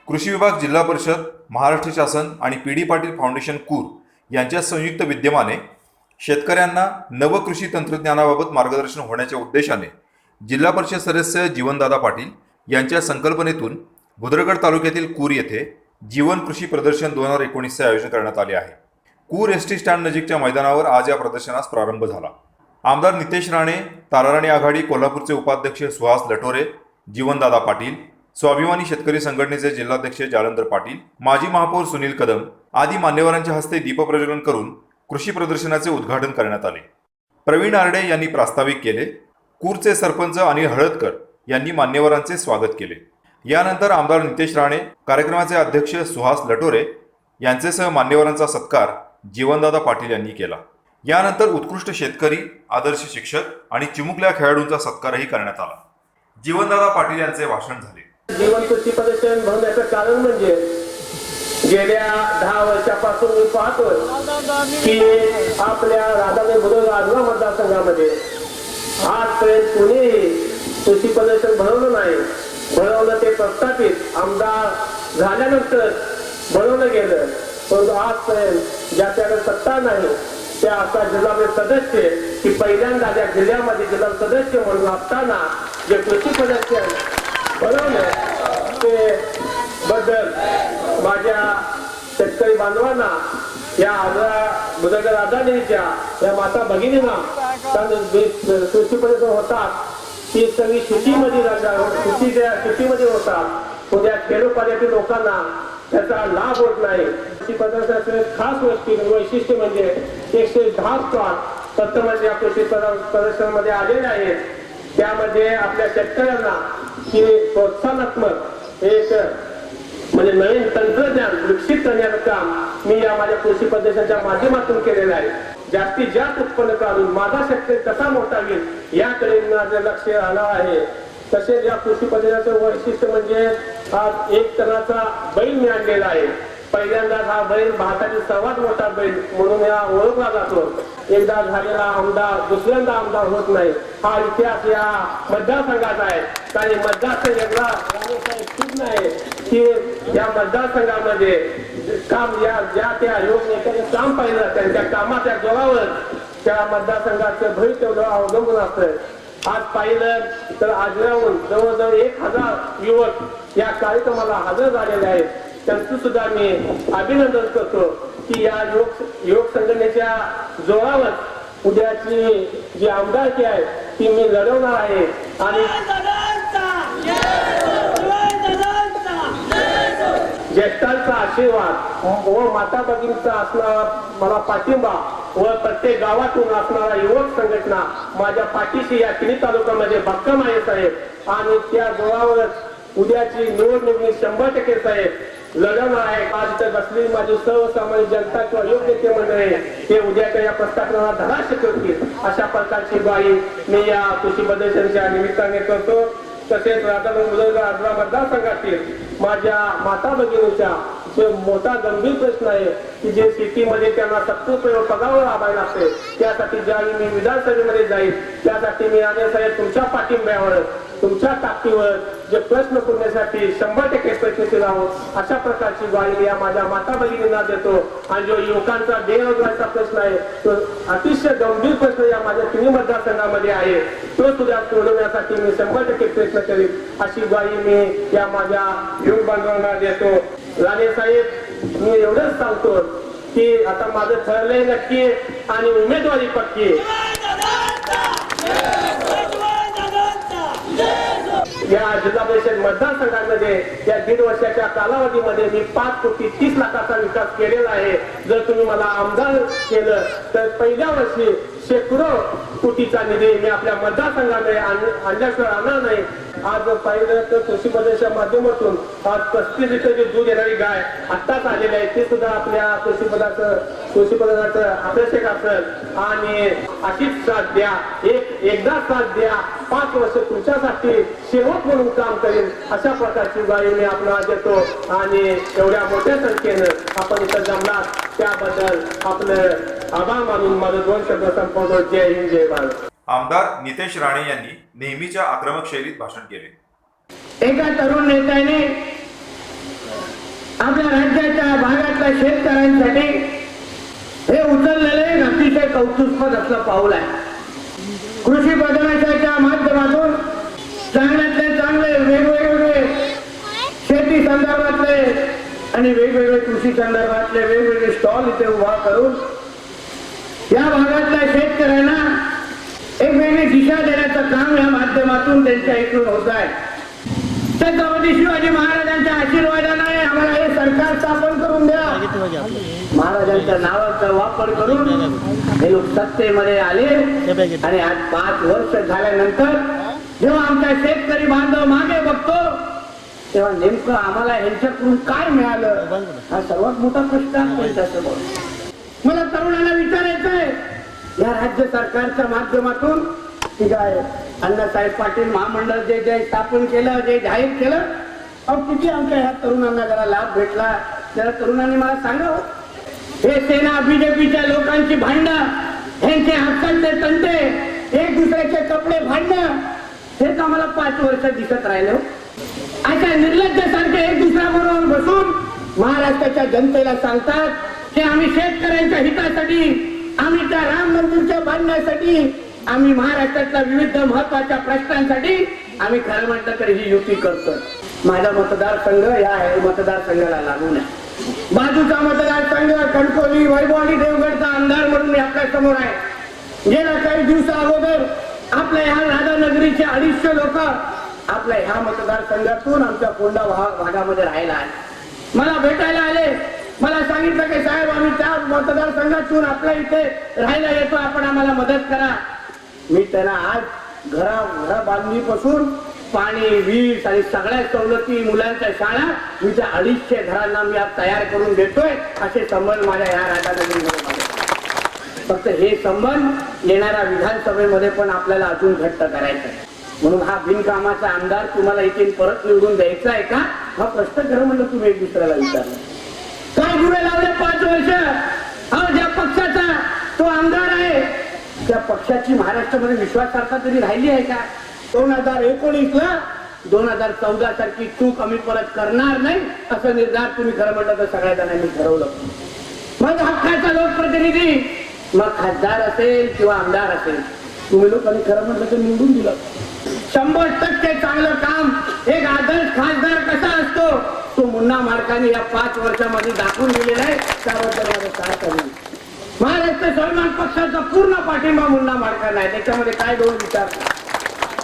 कृषी विभाग, जिल्हा परिषद, महाराष्ट्र शासन आणि पी.डी. पाटील फाउंडेशन कूर यांच्या संयुक्त विद्यमाने शेतकऱ्यांना नवकृषी तंत्रज्ञानाबाबत मार्गदर्शन होण्याच्या उद्देशाने जिल्हा परिषद सदस्य जीवनदादा पाटील यांच्या संकल्पनेतून भुदरगड तालुक्यातील कूर येथे जीवन कृषी प्रदर्शन 2019चे आयोजन करण्यात आले आहे। कूर एसटी स्टँड नजीकच्या मैदानावर आज या प्रदर्शनास प्रारंभ झाला। आमदार नितेश राणे, ताराराणी आघाडी कोल्हापूरचे उपाध्यक्ष सुहास लटोरे, जीवनदादा पाटील, स्वाभिमानी शेतकरी संघटनेचे जिल्हाध्यक्ष जालंधर पाटील, माजी महापौर सुनील कदम आदी मान्यवरांच्या हस्ते दीपप्रज्वलन करून कृषी प्रदर्शनाचे उद्घाटन करण्यात आले। प्रवीण आरडे यांनी प्रास्ताविक केले। कूरचे सरपंच अनिल हळदकर यांनी मान्यवरांचे स्वागत केले। यानंतर आमदार नितेश राणे, कार्यक्रमाचे अध्यक्ष सुहास लटोरे यांचेसह मान्यवरांचा सत्कार जीवनदादा पाटील यांनी केला। यानंतर उत्कृष्ट शेतकरी, आदर्श शिक्षक आणि चिमुकल्या खेळाडूंचा सत्कारही करण्यात आला। जीवनदादा पाटील यांचे भाषण झाले। जीवन कृषी प्रदर्शन भरवण्याचं कारण म्हणजे गेल्या 10 वर्षापासून मी पाहतोय की आपल्या राधानगरी बुधवार मतदारसंघामध्ये आजपर्यंत कुणीही कृषी प्रदर्शन भरवलं नाही। भरवलं ते प्रस्थापित आमदार झाल्यानंतर भरवलं गेलं, परंतु आजपर्यंत ज्याच्याकडे सत्ता नाही त्या असा जिल्हा सदस्य की पहिल्यांदा त्या जिल्ह्यामध्ये जिल्हा सदस्य म्हणून असताना जे कृषी प्रदर्शन भरवलं ते बद्दल माझ्या शेतकरी बांधवांना, या बुधरगड आघाडीच्या या माता भगिनींना कृषी प्रदर्शन होतात ती सगळी शेतीमध्ये शेतीमध्ये होतात। उद्या खेडोपाड्यातील लोकांना त्याचा लाभ होत नाही। कृषी प्रदर्शनाचे खास वैशिष्ट्य म्हणजे 110 स्टॉल प्रथमच या कृषी प्रदर्शनामध्ये आलेले आहेत। त्यामध्ये आपल्या शेतकऱ्यांना की प्रोत्साहनात्मक एक म्हणजे नवीन तंत्रज्ञान विकसित करण्याचं काम मी या माझ्या कृषी प्रदर्शनाच्या माध्यमातून केलेलं आहे। जास्तीत जास्त उत्पन्न काढून माझा शेतकरी कसा मोठा होईल याकडे माझं लक्ष आलं आहे। तसेच या कृषी प्रदर्शनाचं वैशिष्ट्य म्हणजे आज 1 टनाचा बैल मी आणलेला आहे। पहिल्यांदा हा बैल भारतातील सर्वात मोठा बैल म्हणून या ओळखला जातो। एकदा झालेला आमदार दुसऱ्यांदा आमदार होत नाही, हा इतिहास या मतदारसंघाचा आहे। आणि मतदारसंघ एवढा ठीक नाही की या मतदारसंघामध्ये काम या ज्या त्या योजनेचे काम पाहिलं त्यांच्या कामाच्या जोरावर त्या मतदारसंघाचं भविष्य अवलंबून असतं। आज पाहिलं तर आजराहून जवळजवळ 1000 युवक या कार्यक्रमाला हजर झालेले आहेत। त्यांचं सुद्धा मी अभिनंदन करतो की या युवक संघटनेच्या जोरावर उद्याची जी आमदारकी आहे ती मी लढवणार आहे। आणि ज्येष्ठांचा आशीर्वाद व माता भगिनींचा असणारा मला पाठिंबा व प्रत्येक गावातून असणारा युवक संघटना माझ्या पाठीशी या तिन्ही तालुक्यामध्ये भक्कम आहे साहेब। आणि त्या जोरावरच उद्याची निवडणूक मी 100% साहेब लढवणार आहे। आज इथे बसलेली माझी सर्वसामान्य जनता किंवा योग्य ते मंडळी ते उद्याच्या या प्रस्थापनाला धडाशी करतील अशा प्रकारची ग्वाही मी या कृषी प्रदर्शनाच्या निमित्ताने करतो। तसेच राधानगरी बुधरगड मतदारसंघातील माझ्या माता भगिनीच्या जे मोठा गंभीर प्रश्न आहे की जे शेतीमध्ये त्यांना 70% पगारावर राबायला लागते, त्यासाठी ज्यावेळी मी विधानसभेमध्ये जाईल त्यासाठी मी अनिल साहेब तुमच्या पाठिंब्यावर तुमच्या ताकदीवर जे प्रश्न सोडण्यासाठी 100% प्रयत्नशील आहोत अशा प्रकारची ग्वाही या माझ्या माता भगिनींना देतो। आणि जो युवकांचा बेरोजगारीचा प्रश्न आहे तो अतिशय गंभीर प्रश्न या माझ्या तिन्ही मतदारसंघामध्ये आहे, तो सुद्धा सोडवण्यासाठी मी 100% प्रयत्न करीन अशी ग्वाही मी या माझ्या युवक बांधवांना देतो। राणे साहेब, मी एवढंच सांगतो की आता माझं ठरलंय नक्की आणि उमेदवारी पक्की। या जिल्हा परिषद मतदारसंघामध्ये या 1.5 वर्षाच्या कालावधीमध्ये मी 5,30,00,000चा विकास केलेला आहे। जर तुम्ही मला आमदार केलं तर पहिल्या वर्षी शेकडो कोटीचा निधी मी आपल्या मतदारसंघामध्ये आणल्याशिवाय आणणार नाही। आज पाहिलं तर कृषी प्रदर्शनाच्या माध्यमातून आज 35 लिटर जे दूध येणारी गाय आत्ताच आलेली आहे, ते सुद्धा आपल्या कृषी पदार्थाचं अभिषेक असेल। आणि अशीच साथ द्या, एकदा साथ द्या, 5 वर्ष तुमच्यासाठी सेवक म्हणून काम करेन अशा प्रकारची ग्वाही मी आपल्याला देतो। आणि एवढ्या मोठ्या संख्येनं आपण इथं जमलात त्याबद्दल आपलं आभार मानून माझं 2 शब्द संपवतो। जय हिंद, जय भारत। आमदार नितेश राणे यांनी नेहमीच्या आक्रमक शैलीत भाषण केले। एका तरुण नेत्याने आपल्या राज्याच्या भागातल्या शेतकऱ्यांसाठी हे उचललेले अतिशय कौतुकास्पद असलं पाऊल आहे. कृषी पद्धतीच्या माध्यमातून चांगल्यातले चांगले वेगवेगळे शेती संदर्भातले आणि वेगवेगळे कृषी संदर्भातले वेगवेगळे स्टॉल इथे उभा करून या भागातल्या शेतकऱ्यांना एक वेगळी दिशा देण्याचं काम या माध्यमातून त्यांच्या इकडून होत आहे. छत्रपती शिवाजी महाराजांच्या आशीर्वादाने आम्हाला हे सरकार स्थापन करून द्या. महाराजांच्या नावाचा वापर करून हे लोक सत्तेमध्ये आले आणि आज 5 वर्ष झाल्यानंतर जेव्हा आमचा शेतकरी बांधव मागे बघतो तेव्हा नेमकं आम्हाला यांच्याकडून काय मिळालं हा सर्वात मोठा प्रश्न आहे त्यांच्यासमोर. मला तरुणांना विचारायचं आहे या राज्य सरकारच्या माध्यमातून ठीक आहे अण्णासाहेब पाटील महामंडळ जे स्थापन केलं जे जाहीर केलं अहो किती आमच्या ह्या तरुणांना जरा लाभ भेटला जरा तरुणांनी मला सांगावं. हे सेना बीजेपीच्या लोकांची भांडणं यांचे हक्कांचे तंटे एक दुसऱ्याचे कपडे फाडणं हेच आम्हाला 5 वर्ष दिसत राहिलं. अशा निर्लज्जासारखे एक दुसऱ्याबरोबर बसून महाराष्ट्राच्या जनतेला सांगतात की आम्ही शेतकऱ्यांच्या हितासाठी आम्ही त्या राम मंदिरच्या बांधण्यासाठी आम्ही महाराष्ट्रातल्या विविध महत्वाच्या प्रश्नांसाठी आम्ही खरं म्हटलं तर ही युती करतोय. माझा मतदारसंघ या मतदारसंघाला लागून आहे. बाजूचा मतदारसंघ कणकवली वैभववाडी देवगडचा आमदार म्हणून आपल्या समोर आहे. गेल्या काही दिवसा अगोदर आपल्या ह्या राधानगरीचे 250 लोक आपल्या ह्या मतदारसंघातून आमच्या कोंडा भागामध्ये राहायला आहे. मला भेटायला आले. मला सांगितलं की साहेब आम्ही त्या मतदारसंघातून आपल्या इथे राहायला येतो आपण आम्हाला मदत करा. मी त्यांना आज घरा बांधणीपासून पाणी वीज आणि सगळ्या सवलती मुलांच्या शाळा मी त्या 250 घरांना मी आज तयार करून देतोय. असे संबंध माझ्या ह्या राधानगरीमध्ये फक्त हे संबंध येणाऱ्या विधानसभेमध्ये पण आपल्याला अजून घट्ट करायचं आहे. म्हणून हा बिनकामाचा आमदार तुम्हाला इथे परत निवडून द्यायचा आहे का हा प्रश्न खरं म्हणलं तुम्ही एक दुसऱ्याला विचारला. काय गुन्हे लावले 5 वर्ष अहो ज्या पक्षाचा तो आमदार आहे त्या पक्षाची महाराष्ट्रामध्ये विश्वासार्हता तरी राहिली आहे का. 2019ला 2014 सारखी चूक आम्ही परत करणार नाही असं निर्धार तुम्ही खरं म्हटलं तर सगळ्या जणांनी ठरवलं. मग हक्काचा लोकप्रतिनिधी मग खासदार असेल किंवा आमदार असेल तुम्ही लोकांनी खरं म्हटलं तर निवडून दिलं. 100% चांगलं काम एक आदर्श खासदार कसा असतो तो मुन्ना मार्काने या 5 वर्षामध्ये दाखवून दिलेला आहे. त्याबद्दल माझं काय करू. महाराष्ट्र स्वाभिमान पक्षाचा पूर्ण पाठिंबा मुन्ना मार्कांना आहे. त्याच्यामध्ये काय दोन विचार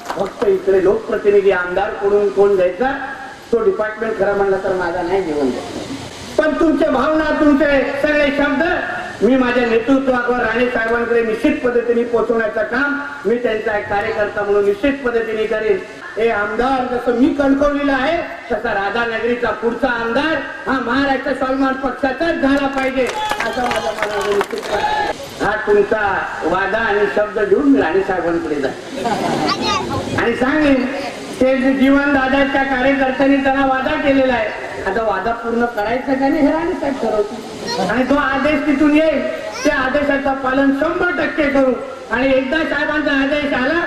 फक्त इकडे लोकप्रतिनिधी आमदार कोण द्यायचा तो डिपार्टमेंट खरं म्हणलं तर माझा नाही घेऊन द्यायचा. पण तुमचे भावना तुमचे सगळे शब्द मी माझ्या नेतृत्वावर राणे साहेबांकडे निश्चित पद्धतीने पोहोचवण्याचं काम मी त्यांचा एक कार्यकर्ता म्हणून निश्चित पद्धतीने करेन. हे आमदार जसं मी कणकवलीला आहे तसा राधानगरीचा पुढचा आमदार हा महाराष्ट्र स्वाभिमान पक्षाचाच झाला पाहिजे असं माझा मला निश्चित हा तुमचा वादा आणि शब्द घेऊन मी राणे साहेबांकडे जाईल आणि सांगेन ते जीवन दादाच्या कार्यकर्त्यांनी त्यांना वादा केलेला आहे. आता वादा पूर्ण करायचा का नाही हे राणे साहेब ठरवतील आणि जो आदेश तिथून येईल त्या आदेशाचं पालन 100% करू. आणि एकदा साहेबांचा आदेश आला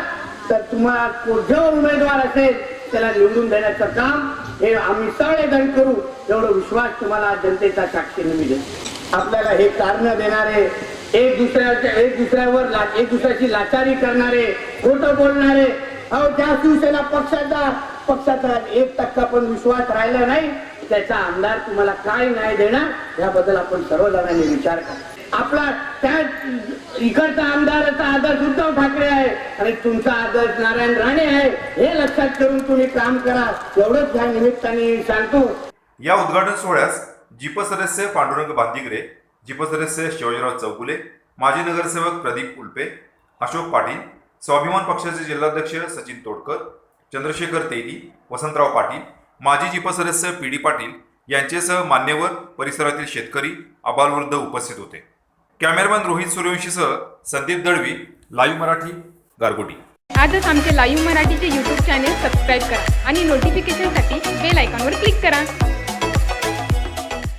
तर तुम्हाला जो उमेदवार असेल त्याला निवडून देण्याचं काम हे आम्ही सगळेजण करू एवढा विश्वास तुम्हाला जनतेचा साक्षीने मी देतो. आपल्याला हे कारण देणारे एक दुसऱ्यावर एक दुसऱ्याची लाचारी करणारे खोटं बोलणारे अहो त्या शिवसेना पक्षाचा 1% पण विश्वास राहिला नाही त्याचा आमदार तुम्हाला काय न्याय देणार याबद्दल आपण सर्वजणांनी विचार करा. आपला त्या इकडचा आमदाराचा आदर्श उद्धव ठाकरे आहे आणि तुमचा आदर्श नारायण राणे आहे हे लक्षात ठेवून तुम्ही काम करा एवढंच या निमित्ताने सांगतो. या उद्घाटन सोहळ्यास जिप सदस्य पांडुरंग बांदिगरे, जिप सदस्य शिवाजीराव चौगुले, माजी नगरसेवक प्रदीप उल्पे, अशोक पाटील, स्वाभिमान पक्षाचे जिल्हाध्यक्ष सचिन तोडकर, चंद्रशेखर तेली, वसंतराव पाटील, माजी जिप सदस्य पी.डी. पाटील यांच्यासह मान्यवर, परिसरातील शेतकरी, आबालवृद्ध उपस्थित होते. कॅमेरामॅन रोहित सूर्यवंशीसह संदीप दळवी, लाईव्ह मराठी, गारगोटी. आजच आमचे लाईव्ह मराठीचे यूट्यूब चॅनेल सबस्क्राईब करा आणि नोटिफिकेशनसाठी बेल आयकॉनवर क्लिक करा.